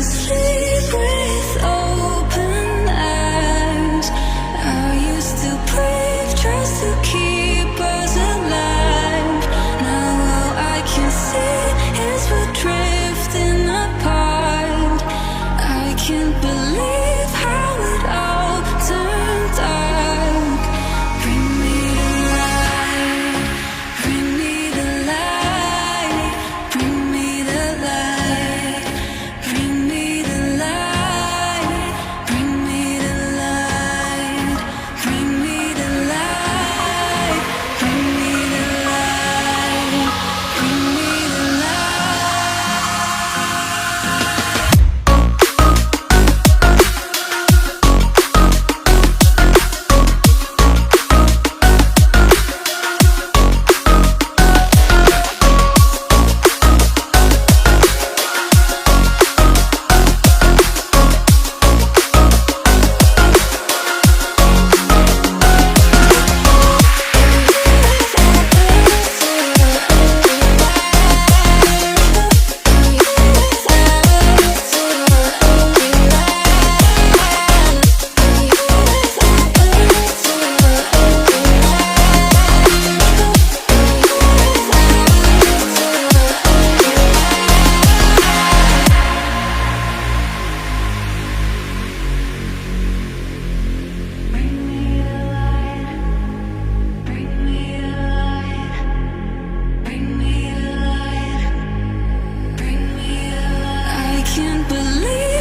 sleep with open eyes. I used to brave just to keep us alive. Now all I can see is we're drifting apart. I can't believe how it all turned dark. Bring me the light, bring me the light, bring me the light, bring me the light, bring me the light, bring me the light, bring me the light, bring me the I can't believe